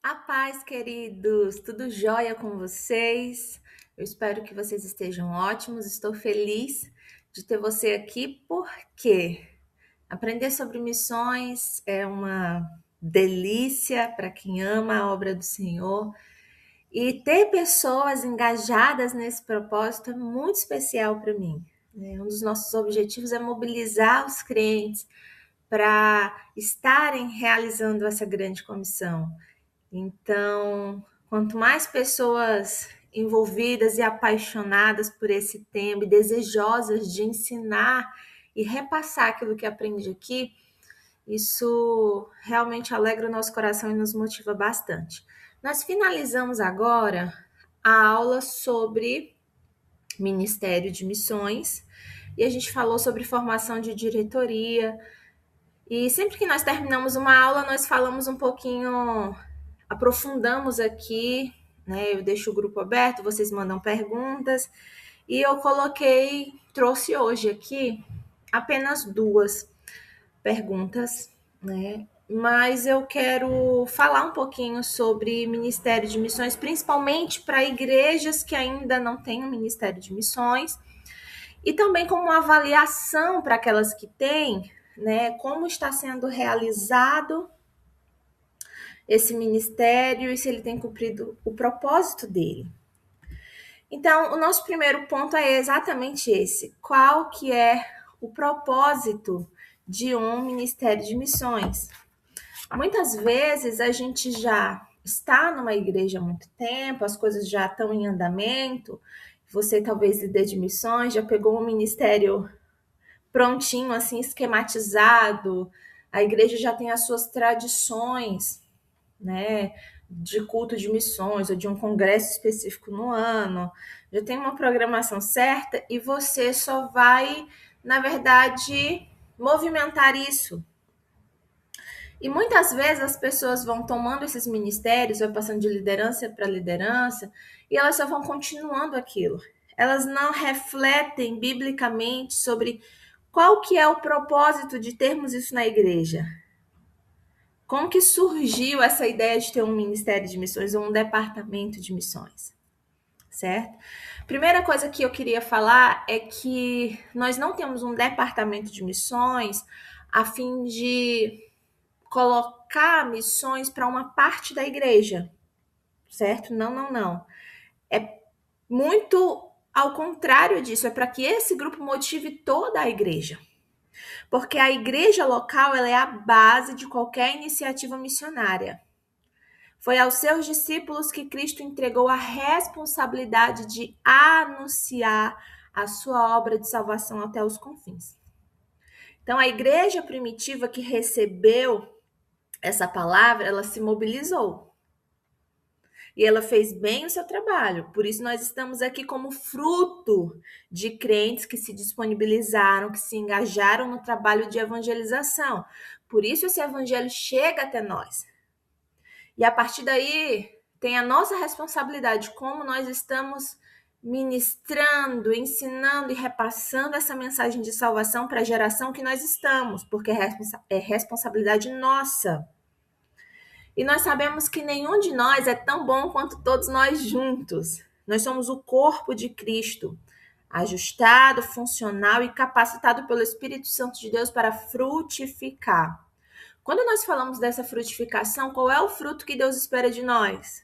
A paz, queridos, tudo jóia com vocês? Eu espero que vocês estejam ótimos. Estou feliz de ter você aqui, porque aprender sobre missões é uma delícia para quem ama a obra do Senhor. E ter pessoas engajadas nesse propósito é muito especial para mim, né? Um dos nossos objetivos é mobilizar os crentes para estarem realizando essa grande comissão. Então, quanto mais pessoas envolvidas e apaixonadas por esse tema e desejosas de ensinar e repassar aquilo que aprende aqui, isso realmente alegra o nosso coração e nos motiva bastante. Nós finalizamos agora a aula sobre Ministério de Missões e a gente falou sobre formação de diretoria. E sempre que nós terminamos uma aula, nós falamos um pouquinho, aprofundamos aqui, né? Eu deixo o grupo aberto, vocês mandam perguntas. E eu trouxe hoje aqui apenas duas perguntas, né? Mas eu quero falar um pouquinho sobre Ministério de Missões, principalmente para igrejas que ainda não têm um Ministério de Missões, e também como uma avaliação para aquelas que têm, né? Como está sendo realizado esse ministério e se ele tem cumprido o propósito dele. Então, o nosso primeiro ponto é exatamente esse. Qual que é o propósito de um ministério de missões? Muitas vezes a gente já está numa igreja há muito tempo, as coisas já estão em andamento, você talvez líder de missões, já pegou um ministério prontinho, assim, esquematizado, a igreja já tem as suas tradições, né, de culto de missões ou de um congresso específico no ano, já tem uma programação certa e você só vai, na verdade, movimentar isso. E muitas vezes as pessoas vão tomando esses ministérios, vai passando de liderança para liderança, e elas só vão continuando aquilo. Elas não refletem biblicamente sobre qual que é o propósito de termos isso na igreja. Como que surgiu essa ideia de ter um ministério de missões ou um departamento de missões, certo? Primeira coisa que eu queria falar é que nós não temos um departamento de missões a fim de colocar missões para uma parte da igreja, certo? Não, não, não. É muito ao contrário disso, é para que esse grupo motive toda a igreja. Porque a igreja local ela é a base de qualquer iniciativa missionária. Foi aos seus discípulos que Cristo entregou a responsabilidade de anunciar a sua obra de salvação até os confins. Então, a igreja primitiva que recebeu essa palavra, ela se mobilizou. E ela fez bem o seu trabalho. Por isso, nós estamos aqui como fruto de crentes que se disponibilizaram, que se engajaram no trabalho de evangelização. Por isso, esse evangelho chega até nós. E a partir daí, tem a nossa responsabilidade, como nós estamos ministrando, ensinando e repassando essa mensagem de salvação para a geração que nós estamos, porque é responsabilidade nossa. E nós sabemos que nenhum de nós é tão bom quanto todos nós juntos. Nós somos o corpo de Cristo, ajustado, funcional e capacitado pelo Espírito Santo de Deus para frutificar. Quando nós falamos dessa frutificação, qual é o fruto que Deus espera de nós?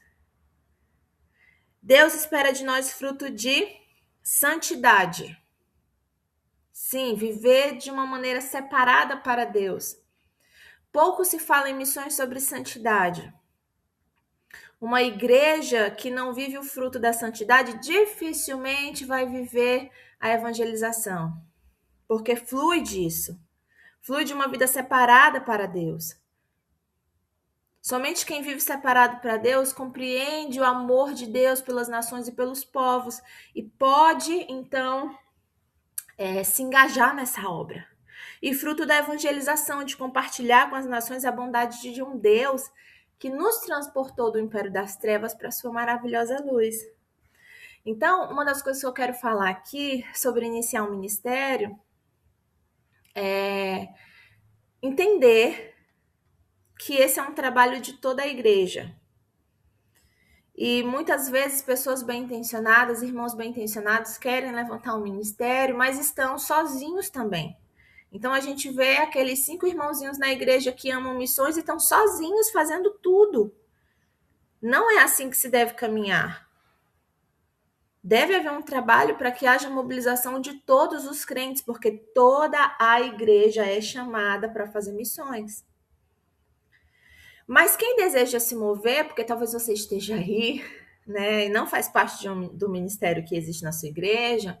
Deus espera de nós fruto de santidade. Sim, viver de uma maneira separada para Deus. Pouco se fala em missões sobre santidade. Uma igreja que não vive o fruto da santidade dificilmente vai viver a evangelização, porque flui disso. Flui de uma vida separada para Deus. Somente quem vive separado para Deus compreende o amor de Deus pelas nações e pelos povos e pode, então, se engajar nessa obra. E fruto da evangelização, de compartilhar com as nações a bondade de um Deus que nos transportou do império das trevas para a sua maravilhosa luz. Então, uma das coisas que eu quero falar aqui sobre iniciar um ministério é entender que esse é um trabalho de toda a igreja. E muitas vezes pessoas bem-intencionadas, irmãos bem-intencionados, querem levantar um ministério, mas estão sozinhos também. Então a gente vê aqueles 5 irmãozinhos na igreja que amam missões e estão sozinhos fazendo tudo. Não é assim que se deve caminhar. Deve haver um trabalho para que haja mobilização de todos os crentes, porque toda a igreja é chamada para fazer missões. Mas quem deseja se mover, porque talvez você esteja aí, né, e não faz parte do ministério que existe na sua igreja,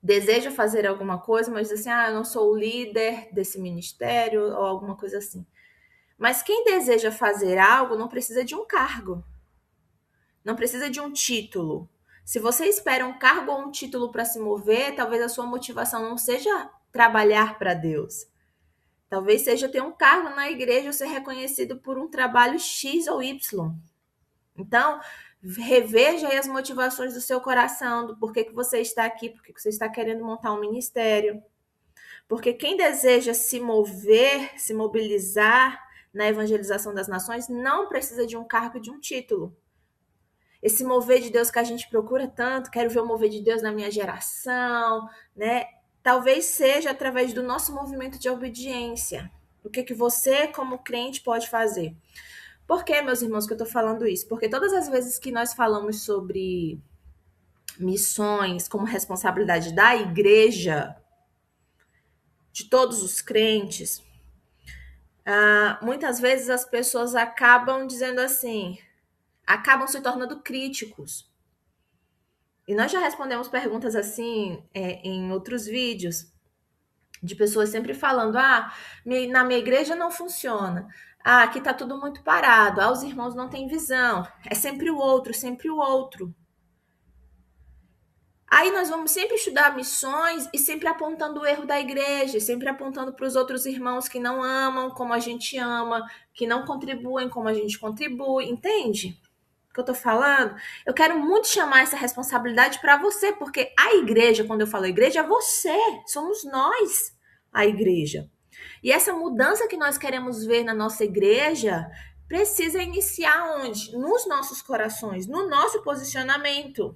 deseja fazer alguma coisa, mas diz assim, eu não sou o líder desse ministério, ou alguma coisa assim. Mas quem deseja fazer algo não precisa de um cargo, não precisa de um título. Se você espera um cargo ou um título para se mover, talvez a sua motivação não seja trabalhar para Deus. Talvez seja ter um cargo na igreja ou ser reconhecido por um trabalho X ou Y. Então, reveja aí as motivações do seu coração, do porquê que você está aqui, porquê que você está querendo montar um ministério. Porque quem deseja se mover, se mobilizar na evangelização das nações, não precisa de um cargo e de um título. Esse mover de Deus que a gente procura tanto, quero ver o mover de Deus na minha geração, né? Talvez seja através do nosso movimento de obediência. O que você, como crente, pode fazer? Por que, meus irmãos, que eu estou falando isso? Porque todas as vezes que nós falamos sobre missões como responsabilidade da igreja, de todos os crentes, muitas vezes as pessoas acabam dizendo assim, acabam se tornando críticos. E nós já respondemos perguntas assim em outros vídeos, de pessoas sempre falando, na minha igreja não funciona, aqui tá tudo muito parado, os irmãos não têm visão, é sempre o outro, sempre o outro. Aí nós vamos sempre estudar missões e sempre apontando o erro da igreja, sempre apontando para os outros irmãos que não amam como a gente ama, que não contribuem como a gente contribui, entende? O que eu tô falando? Eu quero muito chamar essa responsabilidade para você, porque a igreja, quando eu falo igreja, é você, somos nós a igreja. E essa mudança que nós queremos ver na nossa igreja precisa iniciar onde? Nos nossos corações, no nosso posicionamento.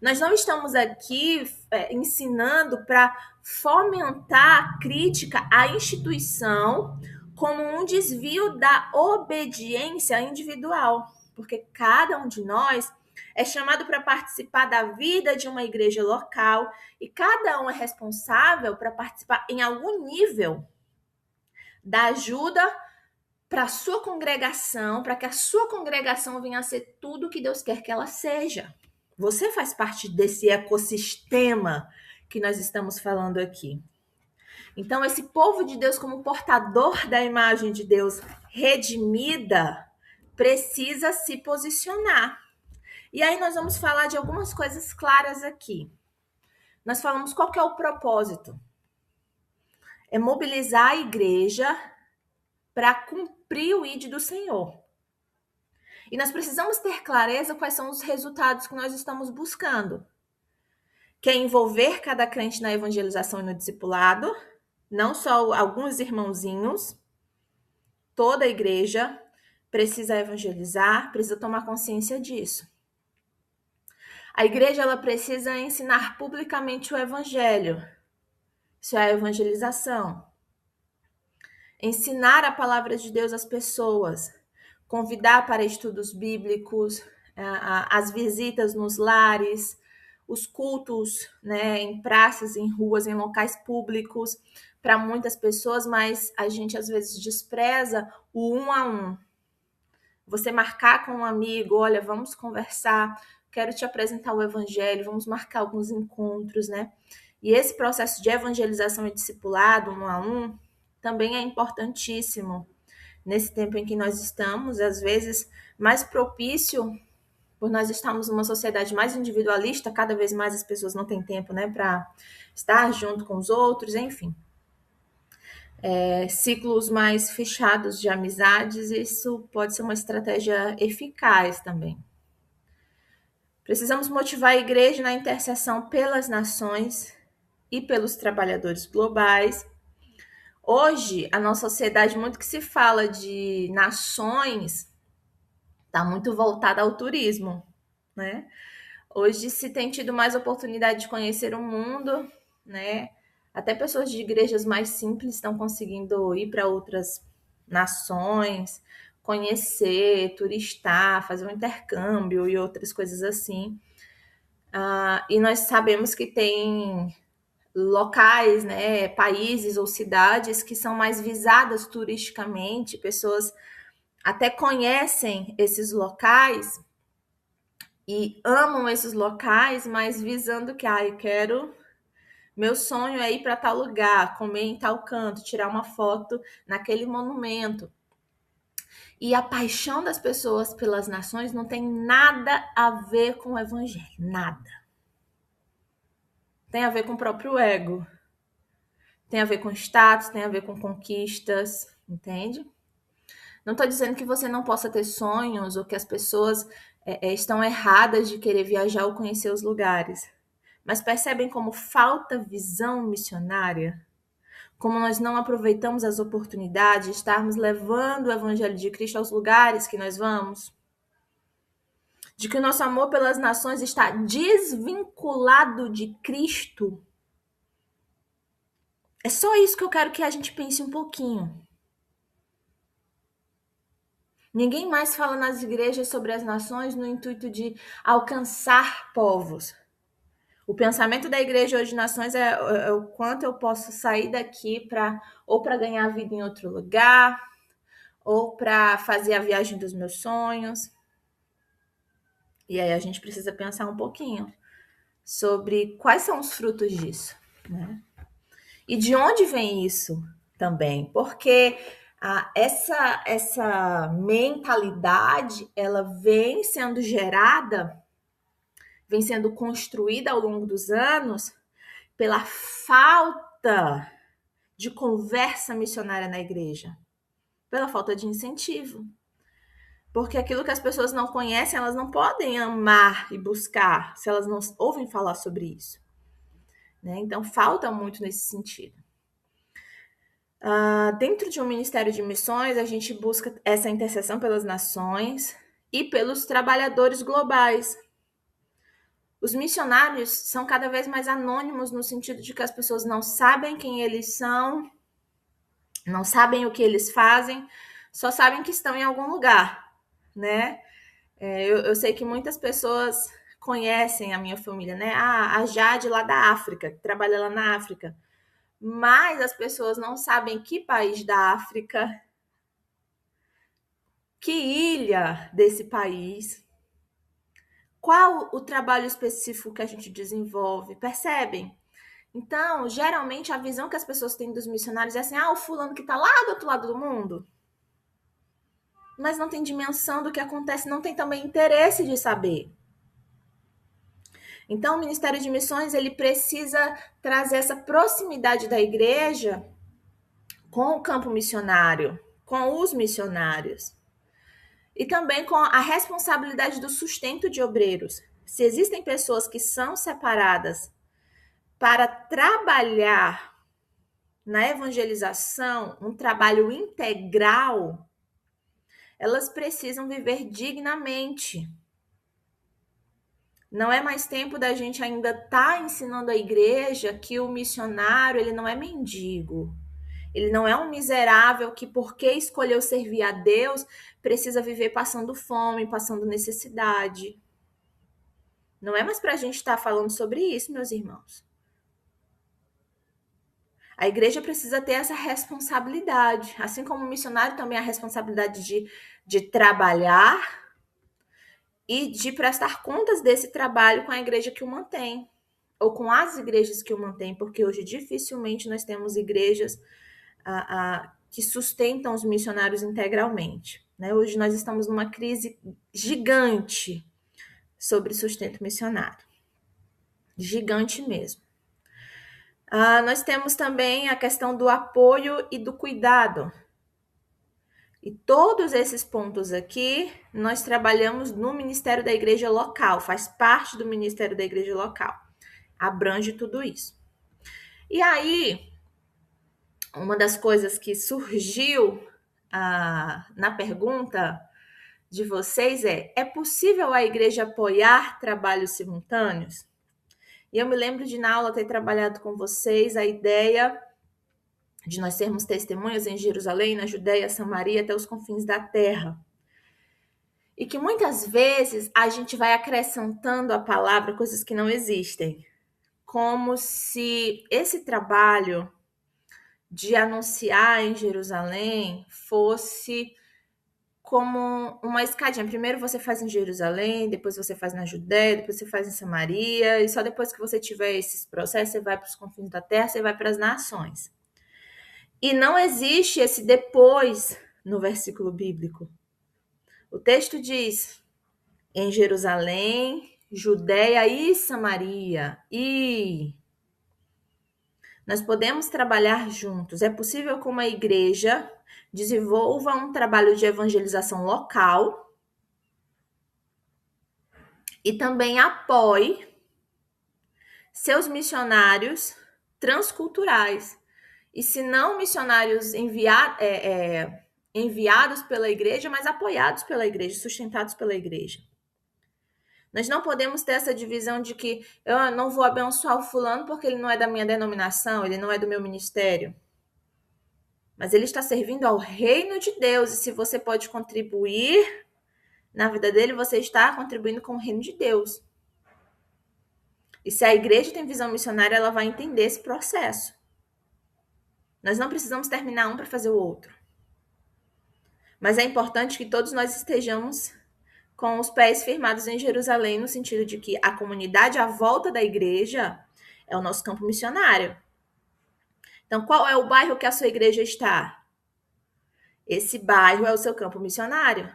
Nós não estamos aqui ensinando para fomentar a crítica à instituição como um desvio da obediência individual, porque cada um de nós é chamado para participar da vida de uma igreja local e cada um é responsável para participar em algum nível da ajuda para a sua congregação, para que a sua congregação venha a ser tudo que Deus quer que ela seja. Você faz parte desse ecossistema que nós estamos falando aqui. Então, esse povo de Deus, como portador da imagem de Deus redimida, precisa se posicionar. E aí nós vamos falar de algumas coisas claras aqui. Nós falamos qual que é o propósito. É mobilizar a igreja para cumprir o ID do Senhor. E nós precisamos ter clareza quais são os resultados que nós estamos buscando. Que é envolver cada crente na evangelização e no discipulado, não só alguns irmãozinhos, toda a igreja precisa evangelizar, precisa tomar consciência disso. A igreja ela precisa ensinar publicamente o evangelho. Isso é a evangelização. Ensinar a palavra de Deus às pessoas, convidar para estudos bíblicos, as visitas nos lares, os cultos, né, em praças, em ruas, em locais públicos, para muitas pessoas, mas a gente às vezes despreza o 1 a 1. Você marcar com um amigo, olha, vamos conversar, quero te apresentar o evangelho, vamos marcar alguns encontros, né? E esse processo de evangelização e discipulado, 1 a 1, também é importantíssimo nesse tempo em que nós estamos, às vezes mais propício por nós estarmos numa sociedade mais individualista, cada vez mais as pessoas não têm tempo, né, para estar junto com os outros, enfim. Ciclos mais fechados de amizades, isso pode ser uma estratégia eficaz também. Precisamos motivar a igreja na intercessão pelas nações e pelos trabalhadores globais. Hoje, a nossa sociedade, muito que se fala de nações, está muito voltada ao turismo, né? Hoje se tem tido mais oportunidade de conhecer o mundo, né? Até pessoas de igrejas mais simples estão conseguindo ir para outras nações, conhecer, turistar, fazer um intercâmbio e outras coisas assim. E nós sabemos que tem locais, né, países ou cidades que são mais visadas turisticamente, pessoas até conhecem esses locais e amam esses locais, mas visando que, eu quero, meu sonho é ir para tal lugar, comer em tal canto, tirar uma foto naquele monumento. E a paixão das pessoas pelas nações não tem nada a ver com o evangelho, nada. Tem a ver com o próprio ego, tem a ver com status, tem a ver com conquistas, entende? Não estou dizendo que você não possa ter sonhos ou que as pessoas estão erradas de querer viajar ou conhecer os lugares. Mas percebem como falta visão missionária? Como nós não aproveitamos as oportunidades de estarmos levando o Evangelho de Cristo aos lugares que nós vamos? De que o nosso amor pelas nações está desvinculado de Cristo? É só isso que eu quero que a gente pense um pouquinho. Ninguém mais fala nas igrejas sobre as nações no intuito de alcançar povos. O pensamento da igreja hoje de nações é o quanto eu posso sair daqui para ganhar vida em outro lugar, ou para fazer a viagem dos meus sonhos. E aí a gente precisa pensar um pouquinho sobre quais são os frutos disso, né? E de onde vem isso também? Porque essa mentalidade, ela vem sendo gerada, vem sendo construída ao longo dos anos pela falta de conversa missionária na igreja, pela falta de incentivo. Porque aquilo que as pessoas não conhecem, elas não podem amar e buscar se elas não ouvem falar sobre isso, né? Então, falta muito nesse sentido. Dentro de um ministério de missões, a gente busca essa intercessão pelas nações e pelos trabalhadores globais. Os missionários são cada vez mais anônimos no sentido de que as pessoas não sabem quem eles são, não sabem o que eles fazem, só sabem que estão em algum lugar, né? Eu sei que muitas pessoas conhecem a minha família, né? A Jade lá da África, que trabalha lá na África. Mas as pessoas não sabem que país da África, que ilha desse país, qual o trabalho específico que a gente desenvolve, percebem? Então, geralmente, a visão que as pessoas têm dos missionários é assim, o fulano que está lá do outro lado do mundo. Mas não tem dimensão do que acontece, não tem também interesse de saber. Então, o Ministério de Missões, ele precisa trazer essa proximidade da igreja com o campo missionário, com os missionários. E também com a responsabilidade do sustento de obreiros. Se existem pessoas que são separadas para trabalhar na evangelização, um trabalho integral, elas precisam viver dignamente. Não é mais tempo da gente ainda estar ensinando a igreja que o missionário, ele não é mendigo. Ele não é um miserável que, porque escolheu servir a Deus, precisa viver passando fome, passando necessidade. Não é mais para a gente estar falando sobre isso, meus irmãos. A igreja precisa ter essa responsabilidade. Assim como o missionário também a responsabilidade de trabalhar e de prestar contas desse trabalho com a igreja que o mantém. Ou com as igrejas que o mantêm, porque hoje dificilmente nós temos igrejas que sustentam os missionários integralmente. Né? Hoje nós estamos numa crise gigante sobre sustento missionário. Gigante mesmo. Nós temos também a questão do apoio e do cuidado. E todos esses pontos aqui, nós trabalhamos no Ministério da Igreja Local, faz parte do Ministério da Igreja Local. Abrange tudo isso. E aí, uma das coisas que surgiu na pergunta de vocês é possível a igreja apoiar trabalhos simultâneos? E eu me lembro de na aula ter trabalhado com vocês a ideia de nós sermos testemunhas em Jerusalém, na Judéia, Samaria, até os confins da terra. E que muitas vezes a gente vai acrescentando à palavra coisas que não existem. Como se esse trabalho de anunciar em Jerusalém fosse como uma escadinha. Primeiro você faz em Jerusalém, depois você faz na Judéia, depois você faz em Samaria, e só depois que você tiver esses processos, você vai para os confins da terra, você vai para as nações. E não existe esse depois no versículo bíblico. O texto diz: em Jerusalém, Judéia e Samaria. E nós podemos trabalhar juntos. É possível que uma igreja desenvolva um trabalho de evangelização local e também apoie seus missionários transculturais. E se não missionários enviados pela igreja, mas apoiados pela igreja, sustentados pela igreja. Nós não podemos ter essa divisão de que eu não vou abençoar o fulano porque ele não é da minha denominação, ele não é do meu ministério. Mas ele está servindo ao reino de Deus. E se você pode contribuir na vida dele, você está contribuindo com o reino de Deus. E se a igreja tem visão missionária, ela vai entender esse processo. Nós não precisamos terminar um para fazer o outro. Mas é importante que todos nós estejamos com os pés firmados em Jerusalém, no sentido de que a comunidade à volta da igreja é o nosso campo missionário. Então, qual é o bairro que a sua igreja está? Esse bairro é o seu campo missionário.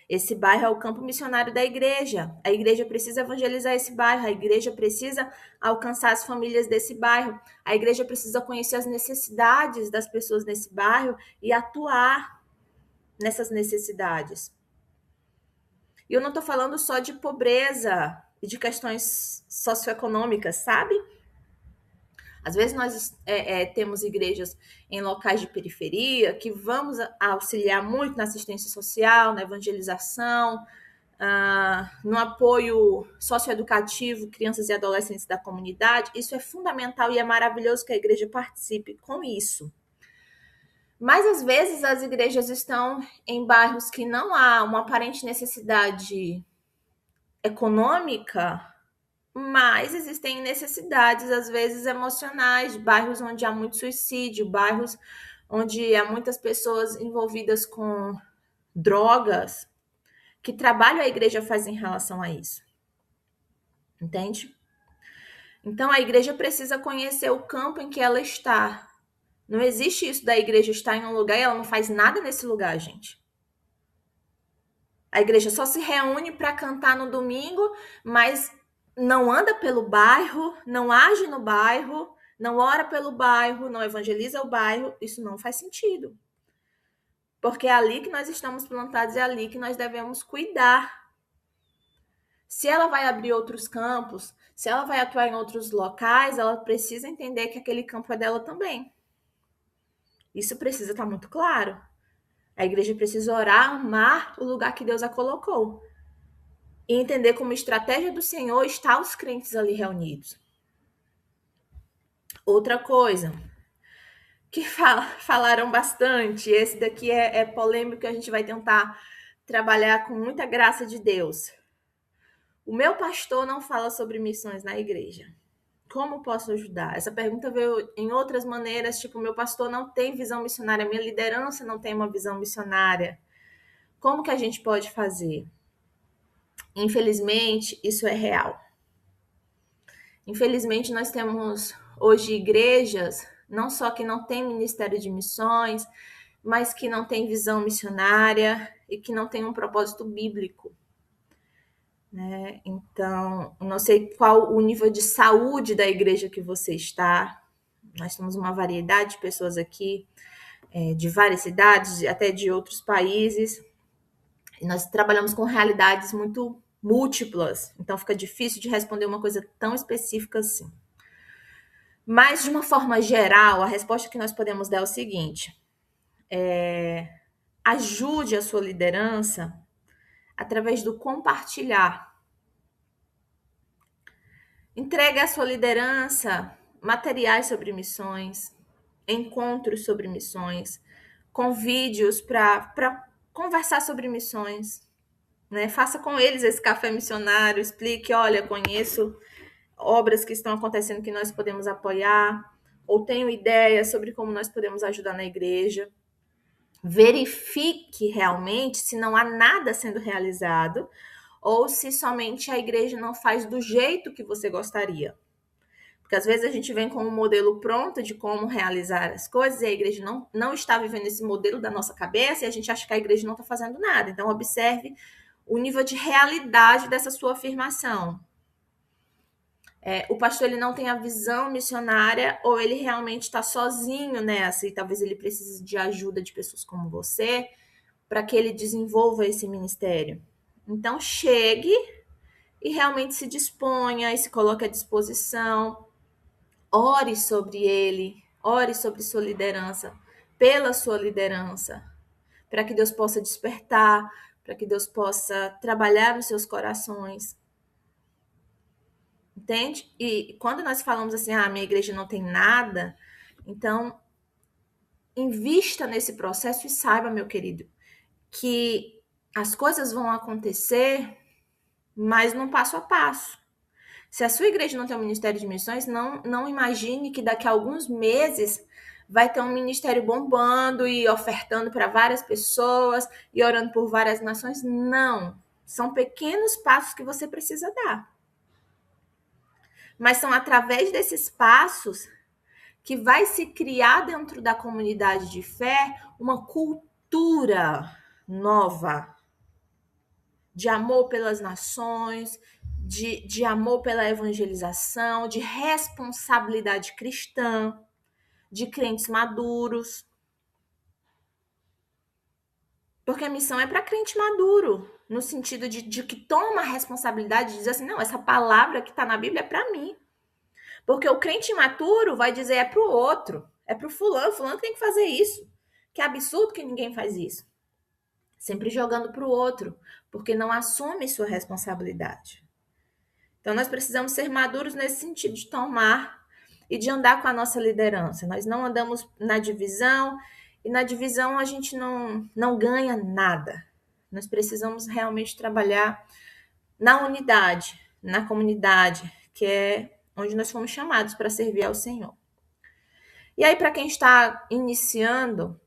Esse bairro é o campo missionário da igreja. A igreja precisa evangelizar esse bairro, a igreja precisa alcançar as famílias desse bairro, a igreja precisa conhecer as necessidades das pessoas nesse bairro e atuar nessas necessidades. E eu não estou falando só de pobreza e de questões socioeconômicas, sabe? Às vezes nós temos igrejas em locais de periferia que vamos auxiliar muito na assistência social, na evangelização, no apoio socioeducativo, crianças e adolescentes da comunidade. Isso é fundamental e é maravilhoso que a igreja participe com isso. Mas às vezes as igrejas estão em bairros que não há uma aparente necessidade econômica, mas existem necessidades, às vezes, emocionais, bairros onde há muito suicídio, bairros onde há muitas pessoas envolvidas com drogas. Que trabalho a igreja faz em relação a isso? Entende? Então, a igreja precisa conhecer o campo em que ela está. Não existe isso da igreja estar em um lugar e ela não faz nada nesse lugar, gente. A igreja só se reúne para cantar no domingo, mas não anda pelo bairro, não age no bairro, não ora pelo bairro, não evangeliza o bairro. Isso não faz sentido. Porque é ali que nós estamos plantados, é ali que nós devemos cuidar. Se ela vai abrir outros campos, se ela vai atuar em outros locais, ela precisa entender que aquele campo é dela também. Isso precisa estar muito claro. A igreja precisa orar, amar o lugar que Deus a colocou. E entender como estratégia do Senhor está os crentes ali reunidos. Outra coisa que falaram bastante, esse daqui é polêmico, a gente vai tentar trabalhar com muita graça de Deus. O meu pastor não fala sobre missões na igreja. Como posso ajudar? Essa pergunta veio em outras maneiras, tipo, meu pastor não tem visão missionária, minha liderança não tem uma visão missionária. Como que a gente pode fazer? Infelizmente, isso é real. Infelizmente, nós temos hoje igrejas, não só que não tem ministério de missões, mas que não tem visão missionária e que não tem um propósito bíblico. Né? Então, não sei qual o nível de saúde da igreja que você está. Nós temos uma variedade de pessoas aqui, de várias cidades, até de outros países. E nós trabalhamos com realidades muito múltiplas, então fica difícil de responder uma coisa tão específica assim. Mas, de uma forma geral, a resposta que nós podemos dar é o seguinte: ajude a sua liderança através do compartilhar. Entregue à sua liderança materiais sobre missões, encontros sobre missões, convídeos para conversar sobre missões, né? Faça com eles esse café missionário, explique, olha, conheço obras que estão acontecendo que nós podemos apoiar, ou tenho ideias sobre como nós podemos ajudar na igreja. Verifique realmente se não há nada sendo realizado ou se somente a igreja não faz do jeito que você gostaria. Porque às vezes a gente vem com um modelo pronto de como realizar as coisas e a igreja não está vivendo esse modelo da nossa cabeça e a gente acha que a igreja não está fazendo nada. Então, observe o nível de realidade dessa sua afirmação. O pastor ele não tem a visão missionária ou ele realmente está sozinho nessa e talvez ele precise de ajuda de pessoas como você para que ele desenvolva esse ministério. Então, chegue e realmente se disponha e se coloque à disposição. Ore sobre ele, ore sobre sua liderança, pela sua liderança, para que Deus possa despertar, para que Deus possa trabalhar nos seus corações. Entende? E quando nós falamos assim, minha igreja não tem nada, então invista nesse processo e saiba, meu querido, que as coisas vão acontecer, mas num passo a passo. Se a sua igreja não tem um ministério de missões, não imagine que daqui a alguns meses vai ter um ministério bombando e ofertando para várias pessoas e orando por várias nações. Não. São pequenos passos que você precisa dar. Mas são através desses passos que vai se criar dentro da comunidade de fé uma cultura nova de amor pelas nações, de amor pela evangelização, de responsabilidade cristã, de crentes maduros. Porque a missão é para crente maduro, no sentido de que toma a responsabilidade de dizer assim, não, essa palavra que está na Bíblia é para mim. Porque o crente imaturo vai dizer é para o outro, é para o fulano tem que fazer isso. Que absurdo que ninguém faz isso. Sempre jogando para o outro, porque não assume sua responsabilidade. Então, nós precisamos ser maduros nesse sentido de tomar e de andar com a nossa liderança. Nós não andamos na divisão, e na divisão a gente não ganha nada. Nós precisamos realmente trabalhar na unidade, na comunidade, que é onde nós fomos chamados para servir ao Senhor. E aí, para quem está iniciando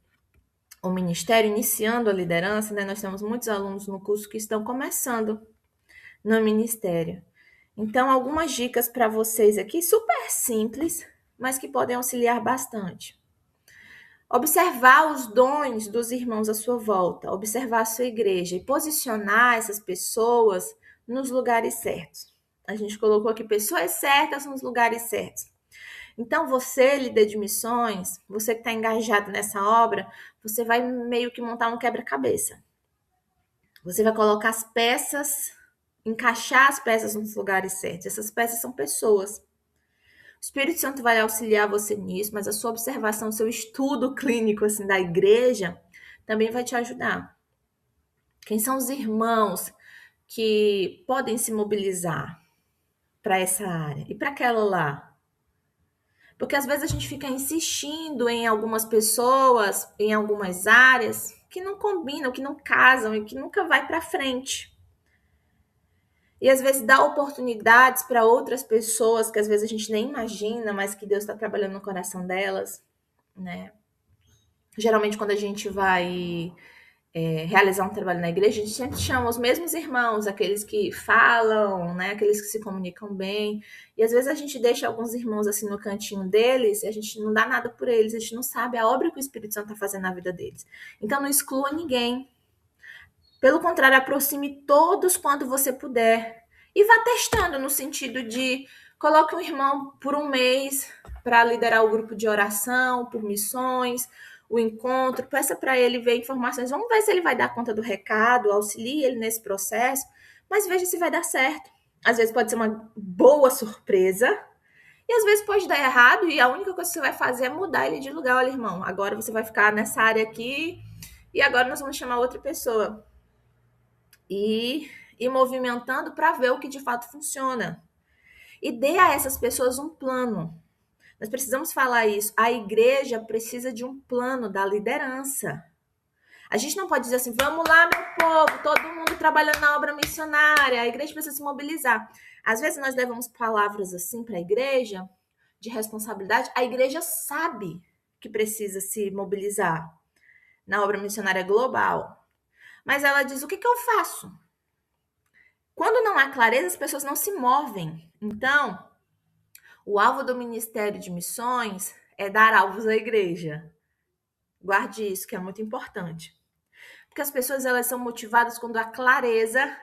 o ministério, iniciando a liderança, né, nós temos muitos alunos no curso que estão começando no ministério. Então, algumas dicas para vocês aqui, super simples, mas que podem auxiliar bastante. Observar os dons dos irmãos à sua volta, observar a sua igreja e posicionar essas pessoas nos lugares certos. A gente colocou aqui pessoas certas nos lugares certos. Então, você, líder de missões, você que está engajado nessa obra, você vai meio que montar um quebra-cabeça. Você vai colocar as peças, encaixar as peças nos lugares certos. Essas peças são pessoas. O Espírito Santo vai auxiliar você nisso, mas a sua observação, seu estudo clínico assim, da igreja também vai te ajudar. Quem são os irmãos que podem se mobilizar para essa área e para aquela lá? Porque às vezes a gente fica insistindo em algumas pessoas, em algumas áreas que não combinam, que não casam e que nunca vai para frente. E às vezes dá oportunidades para outras pessoas que às vezes a gente nem imagina, mas que Deus está trabalhando no coração delas, né? Geralmente quando a gente vai realizar um trabalho na igreja, a gente sempre chama os mesmos irmãos, aqueles que falam, né? Aqueles que se comunicam bem. E às vezes a gente deixa alguns irmãos assim no cantinho deles e a gente não dá nada por eles, a gente não sabe a obra que o Espírito Santo está fazendo na vida deles. Então não exclua ninguém. Pelo contrário, aproxime todos quando você puder. E vá testando no sentido de coloque um irmão por um mês para liderar o grupo de oração, por missões, o encontro, peça para ele ver informações. Vamos ver se ele vai dar conta do recado, auxilie ele nesse processo, mas veja se vai dar certo. Às vezes pode ser uma boa surpresa, e às vezes pode dar errado, e a única coisa que você vai fazer é mudar ele de lugar. Olha, irmão, agora você vai ficar nessa área aqui, e agora nós vamos chamar outra pessoa. e ir movimentando para ver o que de fato funciona. E dê a essas pessoas um plano. Nós precisamos falar isso. A igreja precisa de um plano da liderança. A gente não pode dizer assim, vamos lá, meu povo, todo mundo trabalhando na obra missionária, a igreja precisa se mobilizar. Às vezes nós levamos palavras assim para a igreja, de responsabilidade, a igreja sabe que precisa se mobilizar na obra missionária global. Mas ela diz, o que, que eu faço? Quando não há clareza, as pessoas não se movem. Então, o alvo do Ministério de Missões é dar alvos à igreja. Guarde isso, que é muito importante. Porque as pessoas elas são motivadas quando há clareza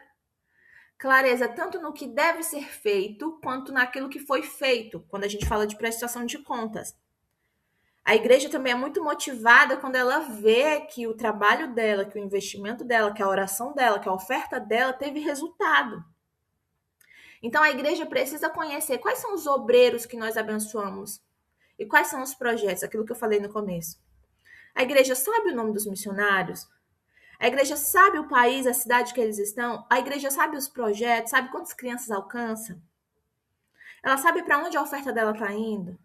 tanto no que deve ser feito, quanto naquilo que foi feito, quando a gente fala de prestação de contas. A igreja também é muito motivada quando ela vê que o trabalho dela, que o investimento dela, que a oração dela, que a oferta dela teve resultado. Então a igreja precisa conhecer quais são os obreiros que nós abençoamos e quais são os projetos, aquilo que eu falei no começo. A igreja sabe o nome dos missionários? A igreja sabe o país, a cidade que eles estão? A igreja sabe os projetos? Sabe quantas crianças alcança? Ela sabe para onde a oferta dela está indo?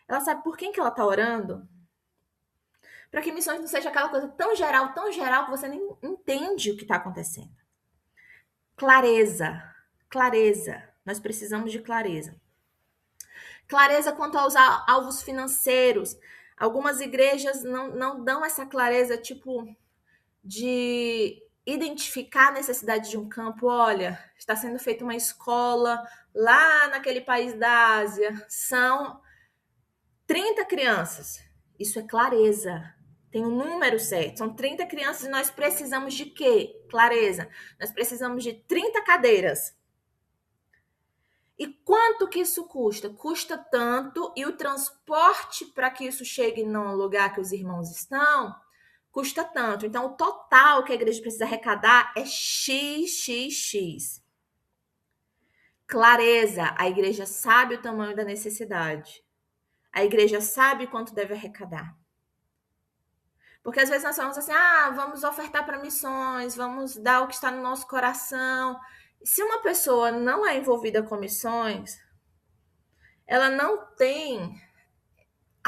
Ela sabe por quem que ela está orando? Para que missões não seja aquela coisa tão geral, que você nem entende o que está acontecendo. Clareza. Clareza. Nós precisamos de clareza. Clareza quanto aos alvos financeiros. Algumas igrejas não dão essa clareza, tipo, de identificar a necessidade de um campo. Olha, está sendo feita uma escola lá naquele país da Ásia. São 30 crianças. Isso é clareza. Tem um número certo. São 30 crianças e nós precisamos de quê? Clareza. Nós precisamos de 30 cadeiras. E quanto que isso custa? Custa tanto, e o transporte para que isso chegue no lugar que os irmãos estão custa tanto. Então, o total que a igreja precisa arrecadar é XXX. Clareza, a igreja sabe o tamanho da necessidade. A igreja sabe quanto deve arrecadar. Porque às vezes nós falamos assim, vamos ofertar para missões, vamos dar o que está no nosso coração. Se uma pessoa não é envolvida com missões, ela não tem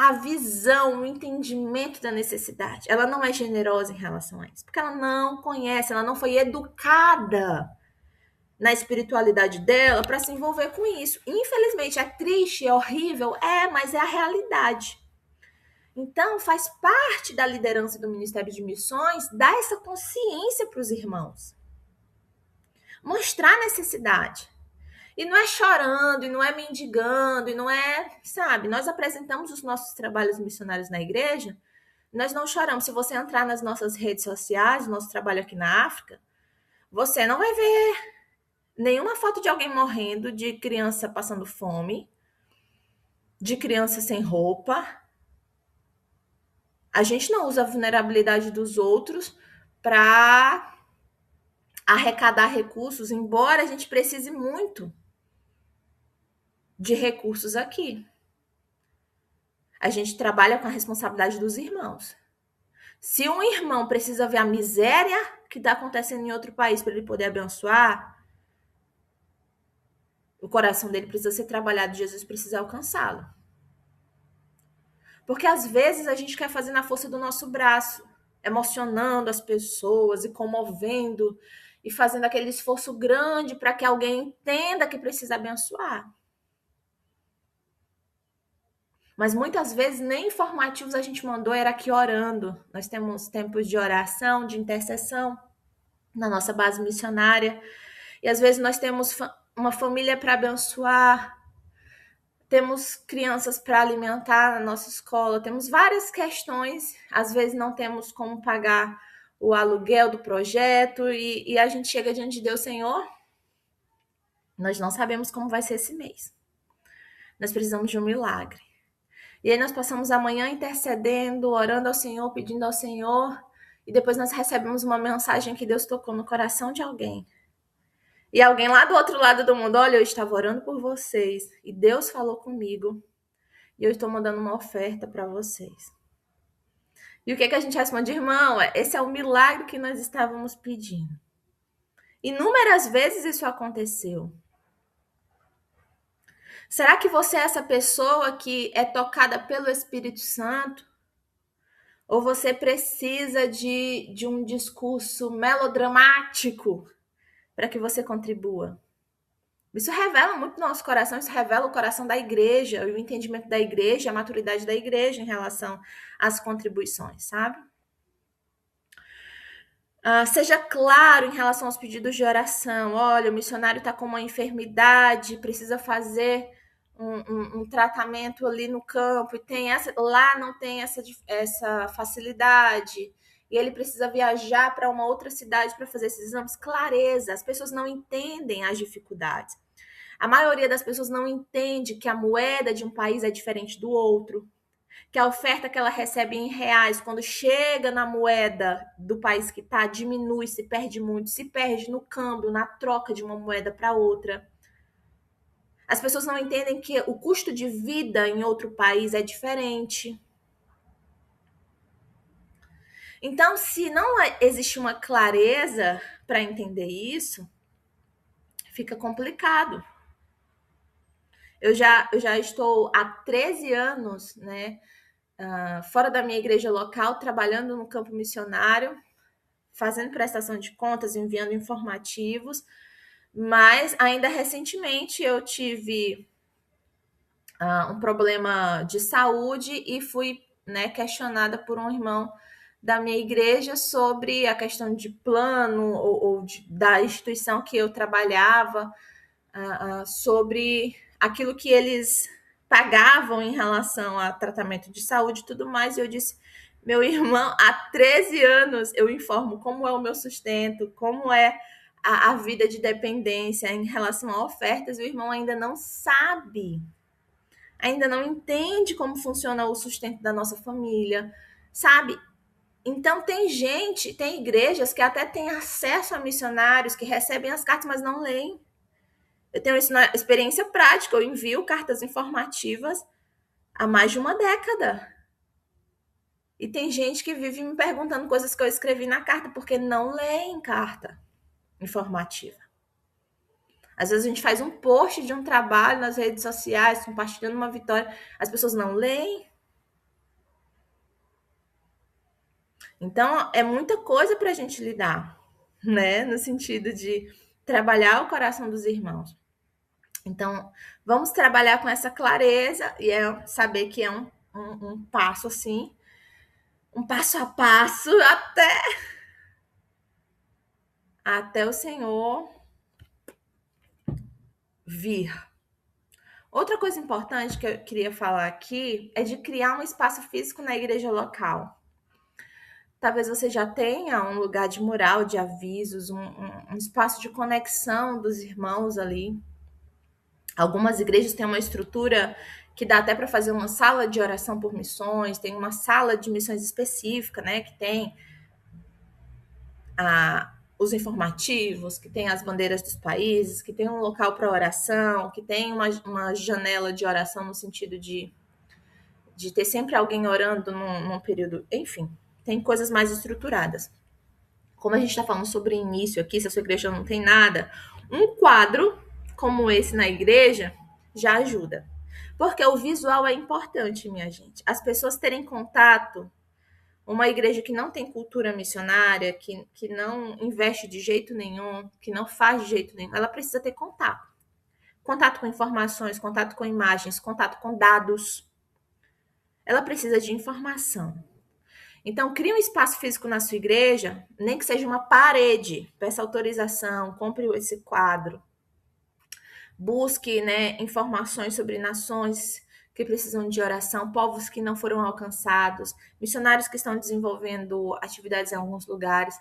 a visão, o entendimento da necessidade. Ela não é generosa em relação a isso, porque ela não conhece, ela não foi educada na espiritualidade dela para se envolver com isso. Infelizmente, é triste, é horrível, mas é a realidade. Então, faz parte da liderança do Ministério de Missões dar essa consciência para os irmãos. Mostrar a necessidade. E não é chorando, e não é mendigando, e não é, sabe? Nós apresentamos os nossos trabalhos missionários na igreja, nós não choramos. Se você entrar nas nossas redes sociais, nosso trabalho aqui na África, você não vai ver nenhuma foto de alguém morrendo, de criança passando fome, de criança sem roupa. A gente não usa a vulnerabilidade dos outros para arrecadar recursos, embora a gente precise muito de recursos aqui. A gente trabalha com a responsabilidade dos irmãos. Se um irmão precisa ver a miséria que está acontecendo em outro país para ele poder abençoar, o coração dele precisa ser trabalhado, Jesus precisa alcançá-lo. Porque às vezes a gente quer fazer na força do nosso braço, emocionando as pessoas e comovendo e fazendo aquele esforço grande para que alguém entenda que precisa abençoar. Mas muitas vezes nem informativos a gente mandou, era aqui orando. Nós temos tempos de oração, de intercessão na nossa base missionária. E às vezes nós temos uma família para abençoar, temos crianças para alimentar na nossa escola, temos várias questões. Às vezes não temos como pagar o aluguel do projeto e a gente chega diante de Deus, Senhor, nós não sabemos como vai ser esse mês. Nós precisamos de um milagre. E aí nós passamos a manhã intercedendo, orando ao Senhor, pedindo ao Senhor, e depois nós recebemos uma mensagem que Deus tocou no coração de alguém. E alguém lá do outro lado do mundo, olha, eu estava orando por vocês, e Deus falou comigo, e eu estou mandando uma oferta para vocês. E o que a gente responde? Irmão, esse é o milagre que nós estávamos pedindo. Inúmeras vezes isso aconteceu. Será que você é essa pessoa que é tocada pelo Espírito Santo? Ou você precisa de um discurso melodramático para que você contribua? Isso revela muito o nosso coração, isso revela o coração da igreja, o entendimento da igreja, a maturidade da igreja em relação às contribuições, sabe? Seja claro em relação aos pedidos de oração. Olha, o missionário está com uma enfermidade, precisa fazer um tratamento ali no campo e tem essa, lá não tem essa facilidade e ele precisa viajar para uma outra cidade para fazer esses exames. Clareza, as pessoas não entendem as dificuldades. A maioria das pessoas não entende que a moeda de um país é diferente do outro, que a oferta que ela recebe em reais, quando chega na moeda do país que está, diminui, se perde muito, se perde no câmbio, na troca de uma moeda para outra. As pessoas não entendem que o custo de vida em outro país é diferente. Então, se não existe uma clareza para entender isso, fica complicado. Eu já estou há 13 anos, né, fora da minha igreja local, trabalhando no campo missionário, fazendo prestação de contas, enviando informativos, mas ainda recentemente eu tive um problema de saúde e fui, né, questionada por um irmão da minha igreja sobre a questão de plano da instituição que eu trabalhava, sobre aquilo que eles pagavam em relação a tratamento de saúde e tudo mais. E eu disse, meu irmão, há 13 anos eu informo como é o meu sustento, como é a vida de dependência em relação a ofertas, e o irmão ainda não sabe, ainda não entende como funciona o sustento da nossa família, sabe? Então tem gente, tem igrejas que até têm acesso a missionários que recebem as cartas, mas não leem. Eu tenho isso na experiência prática, eu envio cartas informativas há mais de uma década. E tem gente que vive me perguntando coisas que eu escrevi na carta, porque não leem carta informativa. Às vezes a gente faz um post de um trabalho nas redes sociais, compartilhando uma vitória, as pessoas não leem. Então, é muita coisa para a gente lidar, né? No sentido de trabalhar o coração dos irmãos. Então, vamos trabalhar com essa clareza e saber que é um passo assim, um passo a passo até o Senhor vir. Outra coisa importante que eu queria falar aqui é de criar um espaço físico na igreja local. Talvez você já tenha um lugar de mural, de avisos, um espaço de conexão dos irmãos ali. Algumas igrejas têm uma estrutura que dá até para fazer uma sala de oração por missões, tem uma sala de missões específica, né, que tem os informativos, que tem as bandeiras dos países, que tem um local para oração, que tem uma janela de oração no sentido de ter sempre alguém orando num período, enfim, tem coisas mais estruturadas. Como a gente está falando sobre início aqui, se a sua igreja não tem nada, um quadro como esse na igreja já ajuda. Porque o visual é importante, minha gente. As pessoas terem contato, uma igreja que não tem cultura missionária, que não investe de jeito nenhum, que não faz de jeito nenhum, ela precisa ter contato. Contato com informações, contato com imagens, contato com dados. Ela precisa de informação. Então, crie um espaço físico na sua igreja, nem que seja uma parede, peça autorização, compre esse quadro, busque, né, informações sobre nações que precisam de oração, povos que não foram alcançados, missionários que estão desenvolvendo atividades em alguns lugares,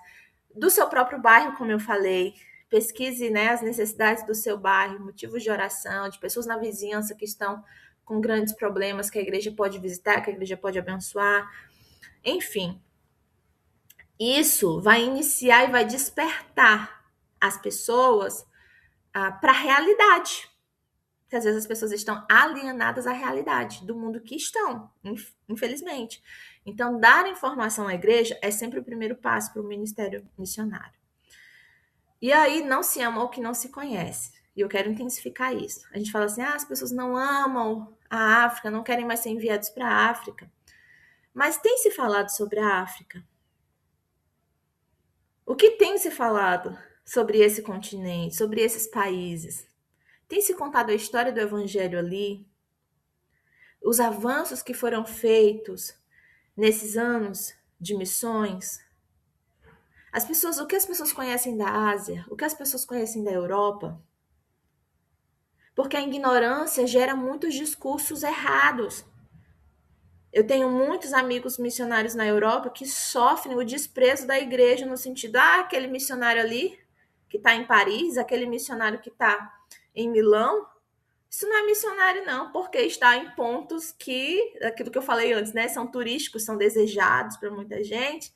do seu próprio bairro, como eu falei, pesquise, né, as necessidades do seu bairro, motivos de oração, de pessoas na vizinhança que estão com grandes problemas que a igreja pode visitar, que a igreja pode abençoar, enfim. Isso vai iniciar e vai despertar as pessoas para a realidade. Porque às vezes as pessoas estão alienadas à realidade do mundo que estão, infelizmente. Então, dar informação à igreja é sempre o primeiro passo para o ministério missionário. E aí não se ama o que não se conhece. E eu quero intensificar isso. A gente fala assim: as pessoas não amam a África, não querem mais ser enviados para a África. Mas tem se falado sobre a África? O que tem se falado sobre esse continente, sobre esses países? Tem se contado a história do evangelho ali? Os avanços que foram feitos nesses anos de missões? O que as pessoas conhecem da Ásia? O que as pessoas conhecem da Europa? Porque a ignorância gera muitos discursos errados. Eu tenho muitos amigos missionários na Europa que sofrem o desprezo da igreja no sentido, aquele missionário ali que está em Paris, aquele missionário que está em Milão, isso não é missionário não, porque está em pontos que, aquilo que eu falei antes, né, são turísticos, são desejados por muita gente,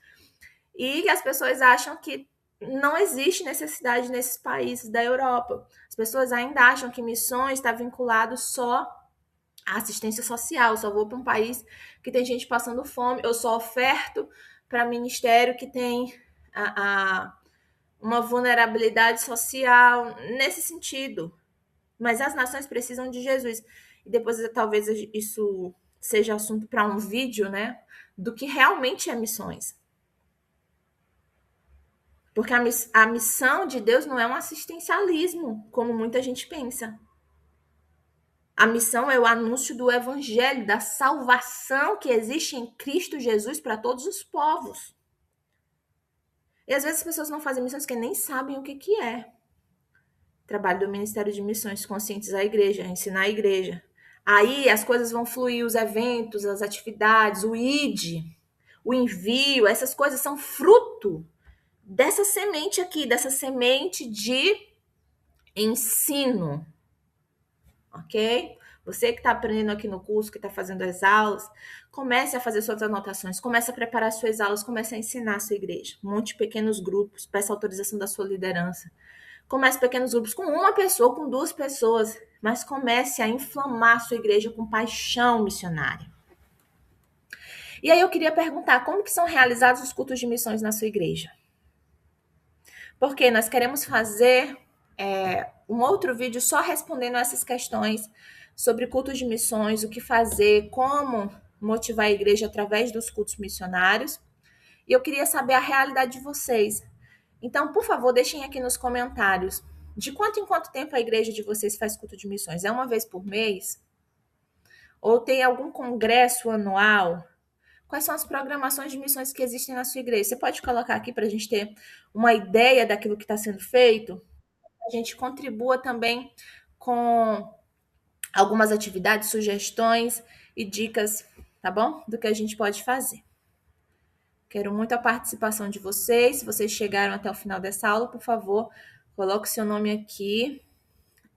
e as pessoas acham que não existe necessidade nesses países da Europa. As pessoas ainda acham que missões está vinculado só à assistência social. Eu só vou para um país que tem gente passando fome. Eu só oferto para ministério que tem uma vulnerabilidade social nesse sentido. Mas as nações precisam de Jesus. E depois talvez isso seja assunto para um vídeo, né? Do que realmente é missões. Porque a missão de Deus não é um assistencialismo, como muita gente pensa. A missão é o anúncio do evangelho, da salvação que existe em Cristo Jesus para todos os povos. E às vezes as pessoas não fazem missões que nem sabem o que é. Trabalho do Ministério de Missões, conscientizar a igreja, ensinar a igreja. Aí as coisas vão fluir, os eventos, as atividades, o ID, o envio, essas coisas são fruto dessa semente aqui, dessa semente de ensino, ok? Você que está aprendendo aqui no curso, que está fazendo as aulas, comece a fazer suas anotações, comece a preparar suas aulas, comece a ensinar a sua igreja. Monte pequenos grupos, peça autorização da sua liderança. Comece pequenos grupos com uma pessoa, com 2 pessoas, mas comece a inflamar a sua igreja com paixão missionária. E aí eu queria perguntar, como que são realizados os cultos de missões na sua igreja? Porque nós queremos fazer um outro vídeo só respondendo essas questões sobre cultos de missões, o que fazer, como motivar a igreja através dos cultos missionários. E eu queria saber a realidade de vocês. Então, por favor, deixem aqui nos comentários de quanto em quanto tempo a igreja de vocês faz culto de missões? É uma vez por mês? Ou tem algum congresso anual? Quais são as programações de missões que existem na sua igreja? Você pode colocar aqui para a gente ter uma ideia daquilo que está sendo feito? A gente contribua também com algumas atividades, sugestões e dicas, tá bom? Do que a gente pode fazer. Quero muito a participação de vocês. Se vocês chegaram até o final dessa aula, por favor, coloque seu nome aqui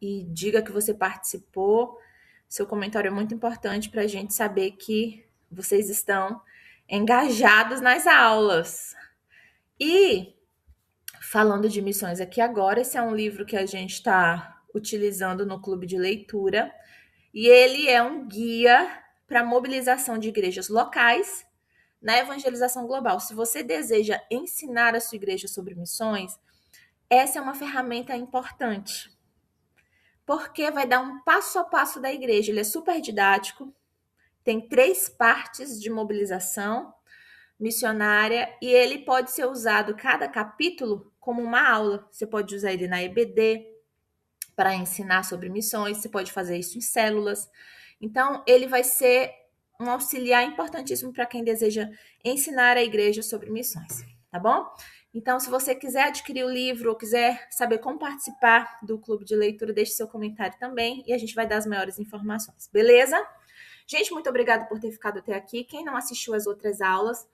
e diga que você participou. Seu comentário é muito importante para a gente saber que vocês estão engajados nas aulas. E falando de missões aqui agora, esse é um livro que a gente está utilizando no clube de leitura e ele é um guia para mobilização de igrejas locais na evangelização global. Se você deseja ensinar a sua igreja sobre missões, essa é uma ferramenta importante, porque vai dar um passo a passo da igreja. Ele é super didático, tem 3 partes de mobilização missionária e ele pode ser usado, cada capítulo, como uma aula. Você pode usar ele na EBD para ensinar sobre missões, você pode fazer isso em células. Então, ele vai ser um auxiliar importantíssimo para quem deseja ensinar a igreja sobre missões, tá bom? Então, se você quiser adquirir o livro ou quiser saber como participar do clube de leitura, deixe seu comentário também e a gente vai dar as maiores informações, beleza? Gente, muito obrigada por ter ficado até aqui. Quem não assistiu às outras aulas,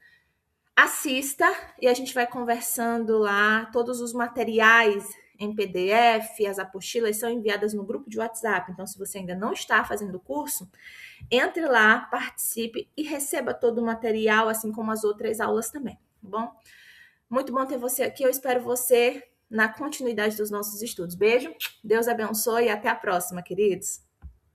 assista e a gente vai conversando lá. Todos os materiais em PDF, as apostilas são enviadas no grupo de WhatsApp. Então, se você ainda não está fazendo o curso, entre lá, participe e receba todo o material, assim como as outras aulas também, tá bom? Muito bom ter você aqui. Eu espero você na continuidade dos nossos estudos. Beijo, Deus abençoe e até a próxima, queridos.